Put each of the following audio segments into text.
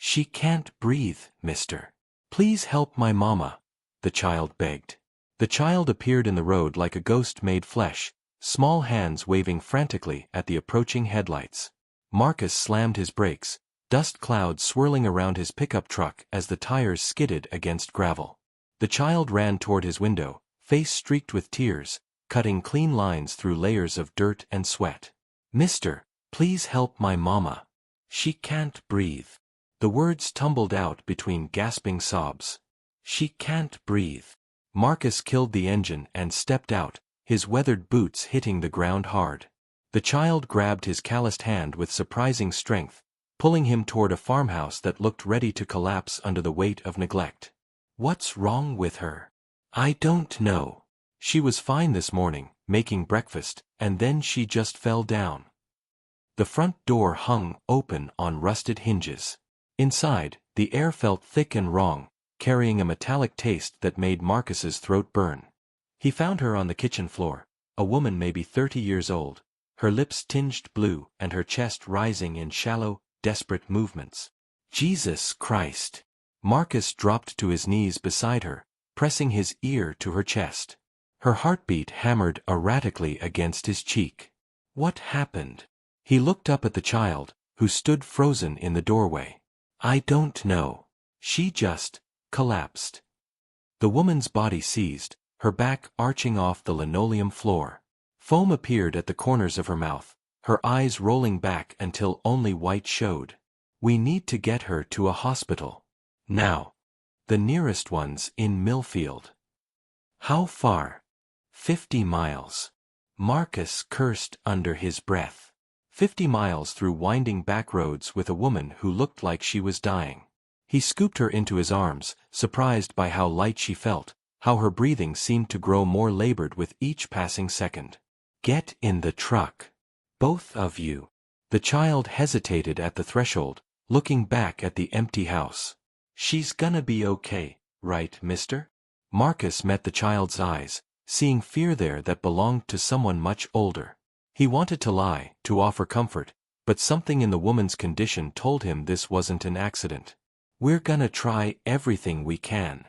She can't breathe, mister. Please help my mama, the child begged. The child appeared in the road like a ghost made flesh, small hands waving frantically at the approaching headlights. Marcus slammed his brakes, dust clouds swirling around his pickup truck as the tires skidded against gravel. The child ran toward his window, face streaked with tears, cutting clean lines through layers of dirt and sweat. Mister, please help my mama. She can't breathe. The words tumbled out between gasping sobs. She can't breathe. Marcus killed the engine and stepped out, his weathered boots hitting the ground hard. The child grabbed his calloused hand with surprising strength, pulling him toward a farmhouse that looked ready to collapse under the weight of neglect. What's wrong with her? I don't know. She was fine this morning, making breakfast, and then she just fell down. The front door hung open on rusted hinges. Inside, the air felt thick and wrong, carrying a metallic taste that made Marcus's throat burn. He found her on the kitchen floor, a woman maybe 30 years old, her lips tinged blue and her chest rising in shallow, desperate movements. Jesus Christ! Marcus dropped to his knees beside her, pressing his ear to her chest. Her heartbeat hammered erratically against his cheek. What happened? He looked up at the child, who stood frozen in the doorway. I don't know. She just collapsed. The woman's body seized, her back arching off the linoleum floor. Foam appeared at the corners of her mouth, her eyes rolling back until only white showed. We need to get her to a hospital. Now. The nearest one's in Millfield. How far? 50 miles. Marcus cursed under his breath. 50 miles through winding back roads with a woman who looked like she was dying. He scooped her into his arms, surprised by how light she felt, how her breathing seemed to grow more labored with each passing second. Get in the truck. Both of you. The child hesitated at the threshold, looking back at the empty house. She's gonna be okay, right, mister? Marcus met the child's eyes, seeing fear there that belonged to someone much older. He wanted to lie, to offer comfort, but something in the woman's condition told him this wasn't an accident. We're gonna try everything we can.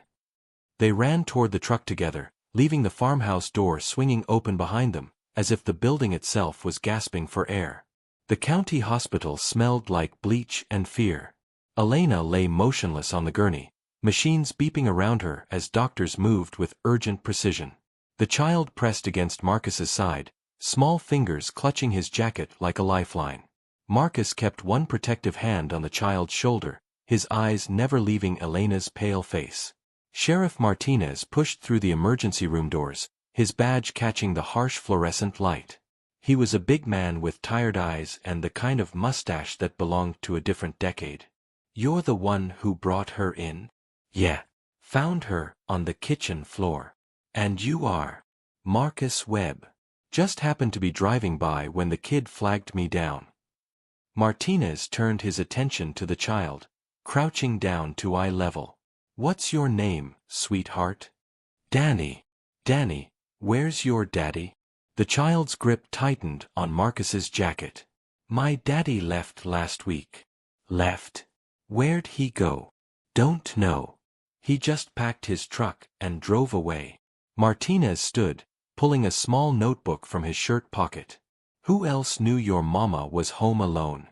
They ran toward the truck together, leaving the farmhouse door swinging open behind them, as if the building itself was gasping for air. The county hospital smelled like bleach and fear. Elena lay motionless on the gurney, machines beeping around her as doctors moved with urgent precision. The child pressed against Marcus's side, small fingers clutching his jacket like a lifeline. Marcus kept one protective hand on the child's shoulder, his eyes never leaving Elena's pale face. Sheriff Martinez pushed through the emergency room doors, his badge catching the harsh fluorescent light. He was a big man with tired eyes and the kind of mustache that belonged to a different decade. You're the one who brought her in? Yeah. Found her on the kitchen floor. And you are Marcus Webb. Just happened to be driving by when the kid flagged me down. Martinez turned his attention to the child, crouching down to eye level. What's your name, sweetheart? Danny. Danny, where's your daddy? The child's grip tightened on Marcus's jacket. My daddy left last week. Left? Where'd he go? Don't know. He just packed his truck and drove away. Martinez stood, pulling a small notebook from his shirt pocket. Who else knew your mama was home alone?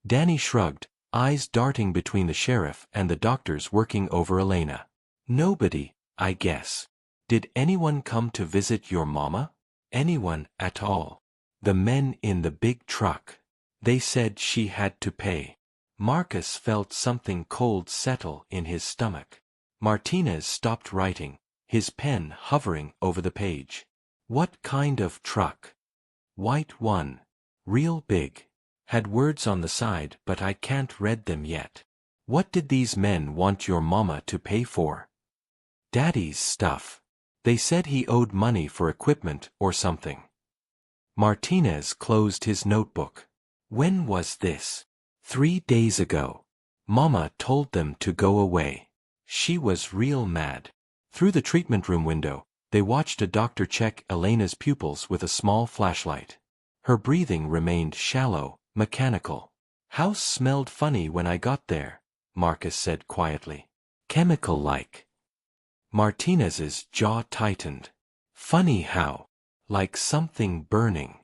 Danny shrugged, eyes darting between the sheriff and the doctors working over Elena. Nobody, I guess. Did anyone come to visit your mama? Anyone at all? The men in the big truck. They said she had to pay. Marcus felt something cold settle in his stomach. Martinez stopped writing, his pen hovering over the page. What kind of truck? White one. Real big. Had words on the side but I can't read them yet. What did these men want your mama to pay for? Daddy's stuff. They said he owed money for equipment or something. Martinez closed his notebook. When was this? 3 days ago. Mama told them to go away. She was real mad. Through the treatment room window, they watched a doctor check Elena's pupils with a small flashlight. Her breathing remained shallow, mechanical. House smelled funny when I got there, Marcus said quietly. Chemical-like. Martinez's jaw tightened. Funny how. Like something burning.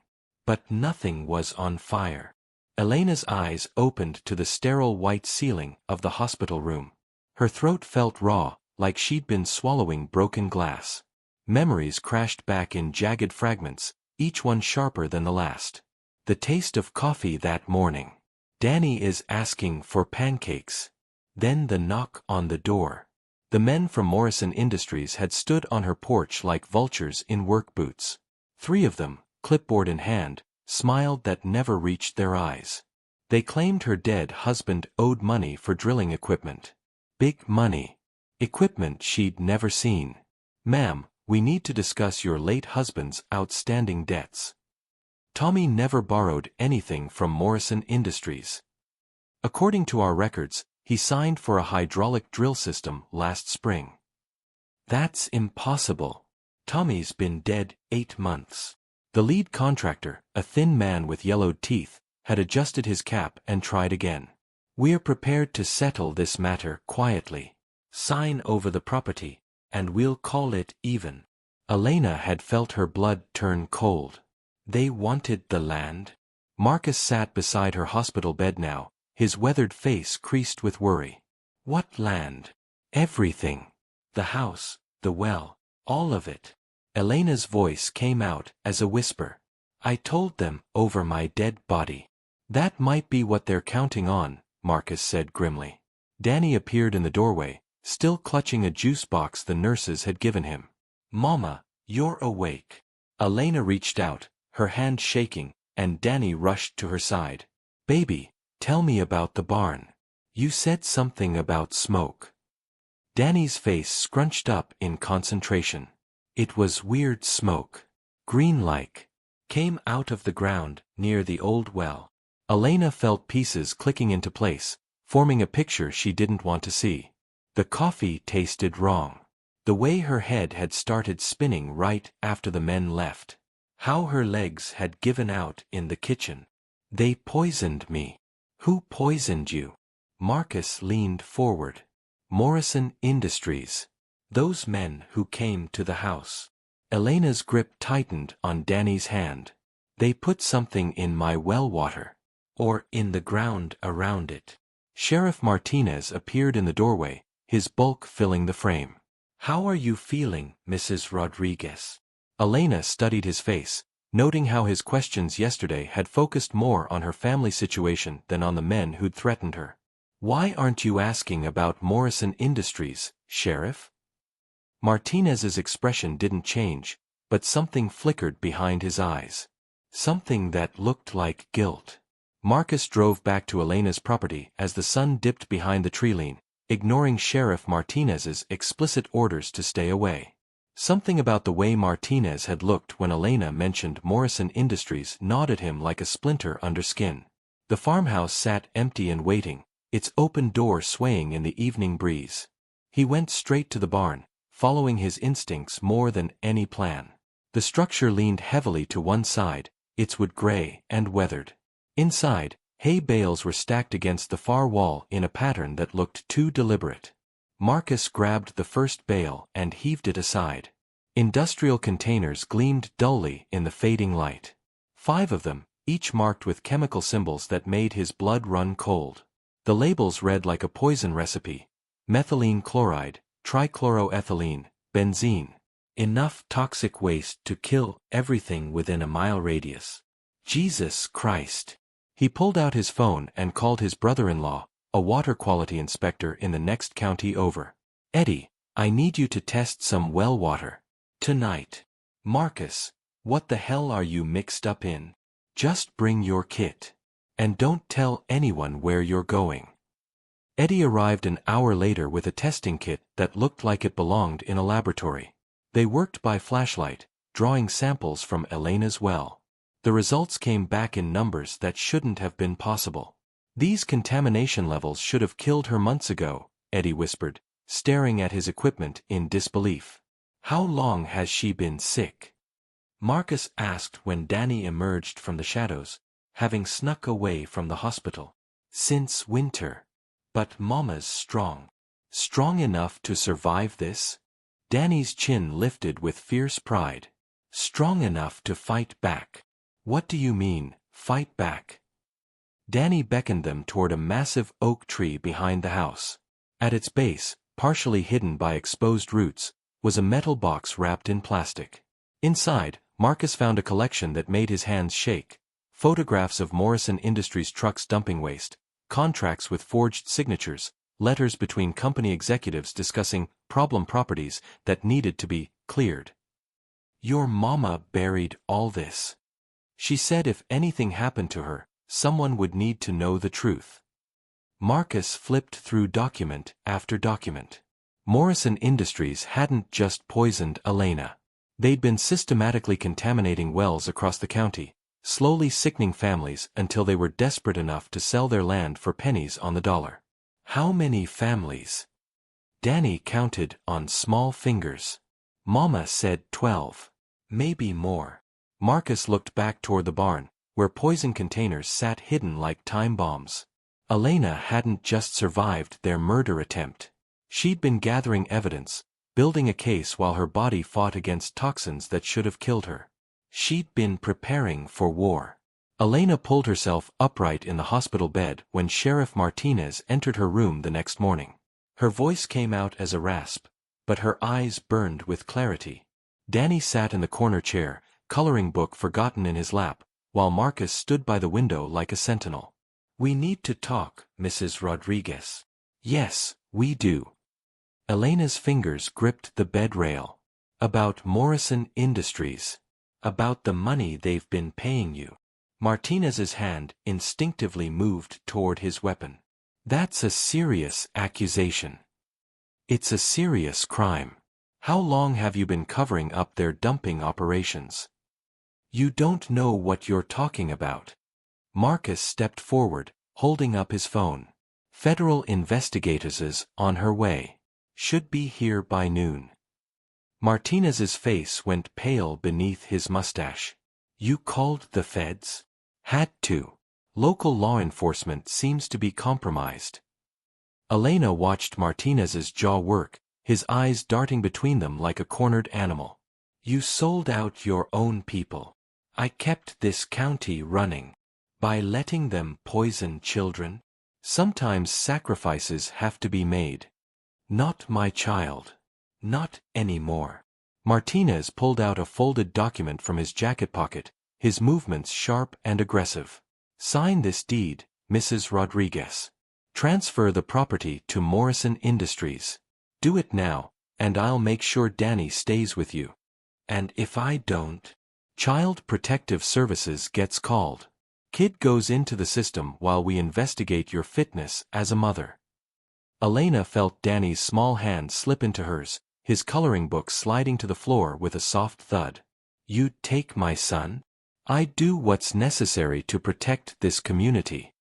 But nothing was on fire. Elena's eyes opened to the sterile white ceiling of the hospital room. Her throat felt raw, like she'd been swallowing broken glass. Memories crashed back in jagged fragments, each one sharper than the last. The taste of coffee that morning. Danny is asking for pancakes. Then the knock on the door. The men from Morrison Industries had stood on her porch like vultures in work boots. 3 of them, clipboard in hand, smiled that never reached their eyes. They claimed her dead husband owed money for drilling equipment. Big money. Equipment she'd never seen. Ma'am, we need to discuss your late husband's outstanding debts. Tommy never borrowed anything from Morrison Industries. According to our records, he signed for a hydraulic drill system last spring. That's impossible. Tommy's been dead 8 months. The lead contractor, a thin man with yellowed teeth, had adjusted his cap and tried again. We're prepared to settle this matter quietly. Sign over the property, and we'll call it even. Elena had felt her blood turn cold. They wanted the land? Marcus sat beside her hospital bed now, his weathered face creased with worry. What land? Everything. The house, the well, all of it. Elena's voice came out as a whisper. I told them over my dead body. That might be what they're counting on, Marcus said grimly. Danny appeared in the doorway, still clutching a juice box the nurses had given him. Mama, you're awake. Elena reached out, her hand shaking, and Danny rushed to her side. Baby, tell me about the barn. You said something about smoke. Danny's face scrunched up in concentration. It was weird smoke. Green-like. Came out of the ground, near the old well. Elena felt pieces clicking into place, forming a picture she didn't want to see. The coffee tasted wrong. The way her head had started spinning right after the men left. How her legs had given out in the kitchen. They poisoned me. Who poisoned you? Marcus leaned forward. Morrison Industries. Those men who came to the house. Elena's grip tightened on Danny's hand. They put something in my well water. Or in the ground around it. Sheriff Martinez appeared in the doorway, his bulk filling the frame. How are you feeling, Mrs. Rodriguez? Elena studied his face, noting how his questions yesterday had focused more on her family situation than on the men who'd threatened her. Why aren't you asking about Morrison Industries, Sheriff? Martinez's expression didn't change, but something flickered behind his eyes. Something that looked like guilt. Marcus drove back to Elena's property as the sun dipped behind the tree line, ignoring Sheriff Martinez's explicit orders to stay away. Something about the way Martinez had looked when Elena mentioned Morrison Industries gnawed at him like a splinter under skin. The farmhouse sat empty and waiting, its open door swaying in the evening breeze. He went straight to the barn, following his instincts more than any plan. The structure leaned heavily to one side, its wood gray and weathered. Inside, hay bales were stacked against the far wall in a pattern that looked too deliberate. Marcus grabbed the first bale and heaved it aside. Industrial containers gleamed dully in the fading light. 5 of them, each marked with chemical symbols that made his blood run cold. The labels read like a poison recipe. Methylene chloride, trichloroethylene, benzene. Enough toxic waste to kill everything within a mile radius. Jesus Christ. He pulled out his phone and called his brother-in-law, a water quality inspector in the next county over. Eddie, I need you to test some well water. Tonight. Marcus, what the hell are you mixed up in? Just bring your kit. And don't tell anyone where you're going. Eddie arrived an hour later with a testing kit that looked like it belonged in a laboratory. They worked by flashlight, drawing samples from Elena's well. The results came back in numbers that shouldn't have been possible. These contamination levels should have killed her months ago, Eddie whispered, staring at his equipment in disbelief. How long has she been sick? Marcus asked when Danny emerged from the shadows, having snuck away from the hospital. Since winter. But Mama's strong. Strong enough to survive this? Danny's chin lifted with fierce pride. Strong enough to fight back. What do you mean, fight back? Danny beckoned them toward a massive oak tree behind the house. At its base, partially hidden by exposed roots, was a metal box wrapped in plastic. Inside, Marcus found a collection that made his hands shake. Photographs of Morrison Industries trucks dumping waste, contracts with forged signatures, letters between company executives discussing problem properties that needed to be cleared. Your mama buried all this. She said if anything happened to her, someone would need to know the truth. Marcus flipped through document after document. Morrison Industries hadn't just poisoned Elena. They'd been systematically contaminating wells across the county, slowly sickening families until they were desperate enough to sell their land for pennies on the dollar. How many families? Danny counted on small fingers. Mama said 12. Maybe more. Marcus looked back toward the barn, where poison containers sat hidden like time bombs. Elena hadn't just survived their murder attempt. She'd been gathering evidence, building a case while her body fought against toxins that should have killed her. She'd been preparing for war. Elena pulled herself upright in the hospital bed when Sheriff Martinez entered her room the next morning. Her voice came out as a rasp, but her eyes burned with clarity. Danny sat in the corner chair, coloring book forgotten in his lap, while Marcus stood by the window like a sentinel. We need to talk, Mrs. Rodriguez. Yes, we do. Elena's fingers gripped the bed rail. About Morrison Industries. About the money they've been paying you. Martinez's hand instinctively moved toward his weapon. That's a serious accusation. It's a serious crime. How long have you been covering up their dumping operations? You don't know what you're talking about. Marcus stepped forward, holding up his phone. Federal investigators on her way. Should be here by noon. Martinez's face went pale beneath his mustache. You called the feds? Had to. Local law enforcement seems to be compromised. Elena watched Martinez's jaw work, his eyes darting between them like a cornered animal. You sold out your own people. I kept this county running. By letting them poison children? Sometimes sacrifices have to be made. Not my child. Not anymore. Martinez pulled out a folded document from his jacket pocket, his movements sharp and aggressive. Sign this deed, Mrs. Rodriguez. Transfer the property to Morrison Industries. Do it now, and I'll make sure Danny stays with you. And if I don't, Child Protective Services gets called. Kid goes into the system while we investigate your fitness as a mother. Elena felt Danny's small hand slip into hers, his coloring book sliding to the floor with a soft thud. You'd take my son? I'd do what's necessary to protect this community.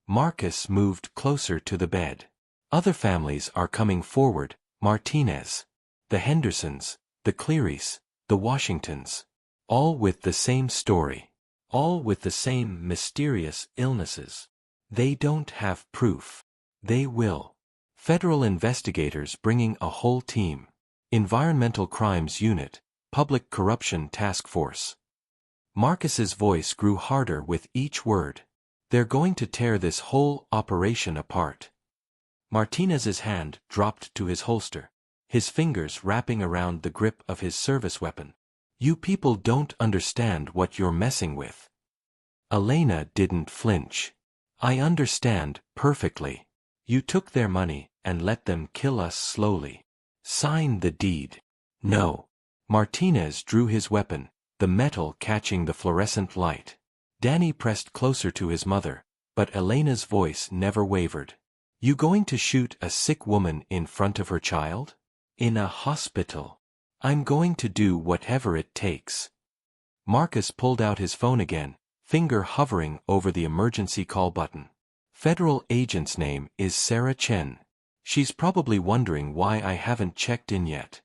Marcus moved closer to the bed. Other families are coming forward, Martinez. The Hendersons, the Clearys, the Washingtons. All with the same story. All with the same mysterious illnesses. They don't have proof. They will. Federal investigators bringing a whole team. Environmental Crimes Unit, Public Corruption Task Force. Marcus's voice grew harder with each word. They're going to tear this whole operation apart. Martinez's hand dropped to his holster, his fingers wrapping around the grip of his service weapon. You people don't understand what you're messing with. Elena didn't flinch. I understand perfectly. You took their money and let them kill us slowly. Sign the deed. No. Martinez drew his weapon, the metal catching the fluorescent light. Danny pressed closer to his mother, but Elena's voice never wavered. You going to shoot a sick woman in front of her child? In a hospital. I'm going to do whatever it takes. Marcus pulled out his phone again, finger hovering over the emergency call button. Federal agent's name is Sarah Chen. She's probably wondering why I haven't checked in yet.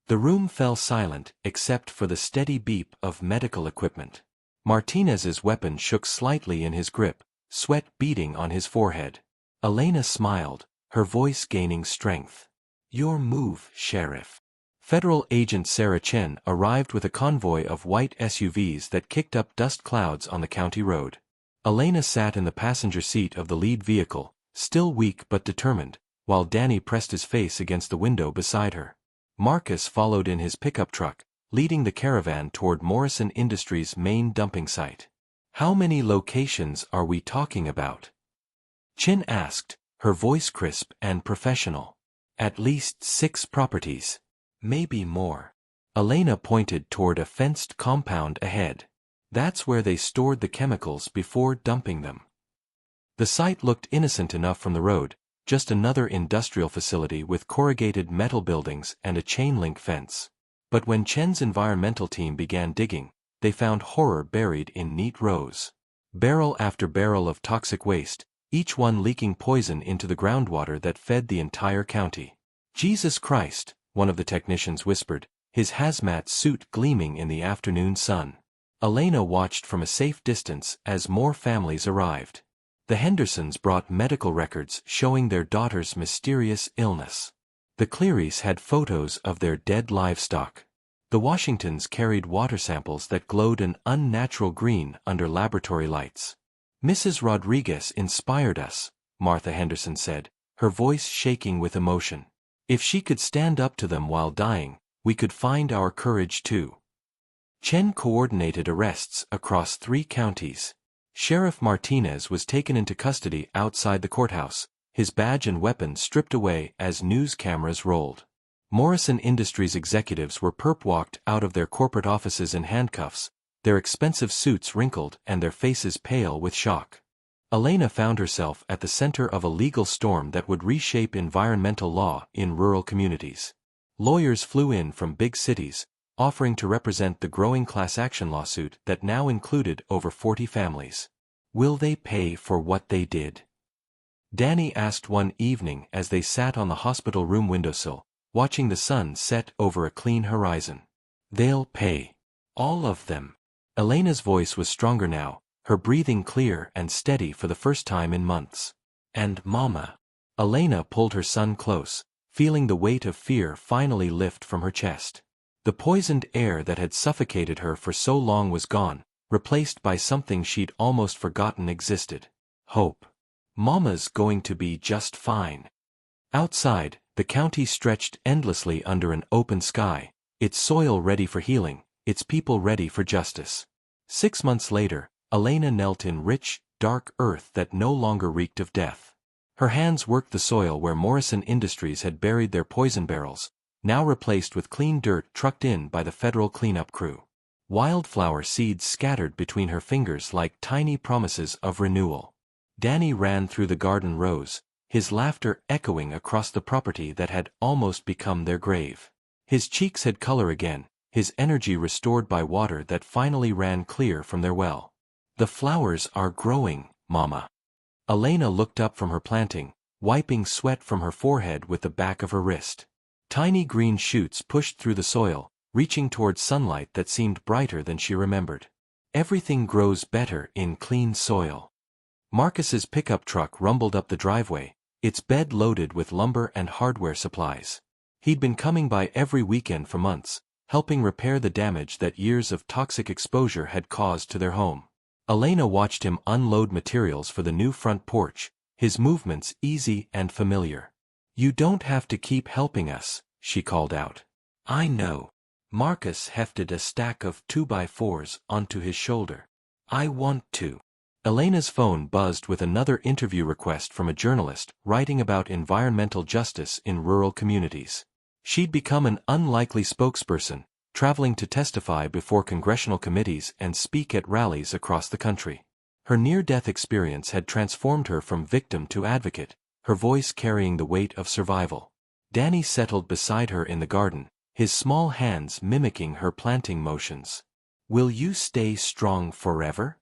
The room fell silent except for the steady beep of medical equipment. Martinez's weapon shook slightly in his grip, sweat beading on his forehead. Elena smiled, her voice gaining strength. Your move, Sheriff. Federal Agent Sarah Chen arrived with a convoy of white SUVs that kicked up dust clouds on the county road. Elena sat in the passenger seat of the lead vehicle, still weak but determined, while Danny pressed his face against the window beside her. Marcus followed in his pickup truck, leading the caravan toward Morrison Industries' main dumping site. How many locations are we talking about? Chin asked, her voice crisp and professional. At least 6 properties. Maybe more. Elena pointed toward a fenced compound ahead. That's where they stored the chemicals before dumping them. The site looked innocent enough from the road, just another industrial facility with corrugated metal buildings and a chain-link fence. But when Chen's environmental team began digging, they found horror buried in neat rows. Barrel after barrel of toxic waste, each one leaking poison into the groundwater that fed the entire county. Jesus Christ, one of the technicians whispered, his hazmat suit gleaming in the afternoon sun. Elena watched from a safe distance as more families arrived. The Hendersons brought medical records showing their daughter's mysterious illness. The Clearys had photos of their dead livestock. The Washingtons carried water samples that glowed an unnatural green under laboratory lights. Mrs. Rodriguez inspired us, Martha Henderson said, her voice shaking with emotion. If she could stand up to them while dying, we could find our courage too. Chen coordinated arrests across 3 counties. Sheriff Martinez was taken into custody outside the courthouse, his badge and weapon stripped away as news cameras rolled. Morrison Industries executives were perp-walked out of their corporate offices in handcuffs, their expensive suits wrinkled and their faces pale with shock. Elena found herself at the center of a legal storm that would reshape environmental law in rural communities. Lawyers flew in from big cities, offering to represent the growing class action lawsuit that now included over 40 families. Will they pay for what they did? Danny asked one evening as they sat on the hospital room windowsill, watching the sun set over a clean horizon. They'll pay. All of them. Elena's voice was stronger now, her breathing clear and steady for the first time in months. And Mama. Elena pulled her son close, feeling the weight of fear finally lift from her chest. The poisoned air that had suffocated her for so long was gone, replaced by something she'd almost forgotten existed. Hope. Mama's going to be just fine. Outside, the county stretched endlessly under an open sky, its soil ready for healing, its people ready for justice. 6 months later, Elena knelt in rich, dark earth that no longer reeked of death. Her hands worked the soil where Morrison Industries had buried their poison barrels, now replaced with clean dirt trucked in by the federal cleanup crew. Wildflower seeds scattered between her fingers like tiny promises of renewal. Danny ran through the garden rows, his laughter echoing across the property that had almost become their grave. His cheeks had color again, his energy restored by water that finally ran clear from their well. The flowers are growing, Mama. Elena looked up from her planting, wiping sweat from her forehead with the back of her wrist. Tiny green shoots pushed through the soil, reaching towards sunlight that seemed brighter than she remembered. Everything grows better in clean soil. Marcus's pickup truck rumbled up the driveway, its bed loaded with lumber and hardware supplies. He'd been coming by every weekend for months, helping repair the damage that years of toxic exposure had caused to their home. Elena watched him unload materials for the new front porch, his movements easy and familiar. You don't have to keep helping us, she called out. I know. Marcus hefted a stack of 2x4s onto his shoulder. I want to. Elena's phone buzzed with another interview request from a journalist writing about environmental justice in rural communities. She'd become an unlikely spokesperson, traveling to testify before congressional committees and speak at rallies across the country. Her near-death experience had transformed her from victim to advocate, her voice carrying the weight of survival. Danny settled beside her in the garden, his small hands mimicking her planting motions. Will you stay strong forever?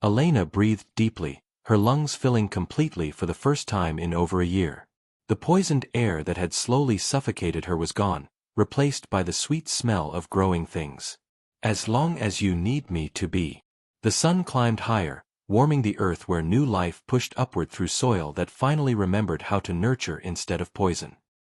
Elena breathed deeply, her lungs filling completely for the first time in over a year. The poisoned air that had slowly suffocated her was gone, replaced by the sweet smell of growing things. As long as you need me to be. The sun climbed higher, warming the earth where new life pushed upward through soil that finally remembered how to nurture instead of poison.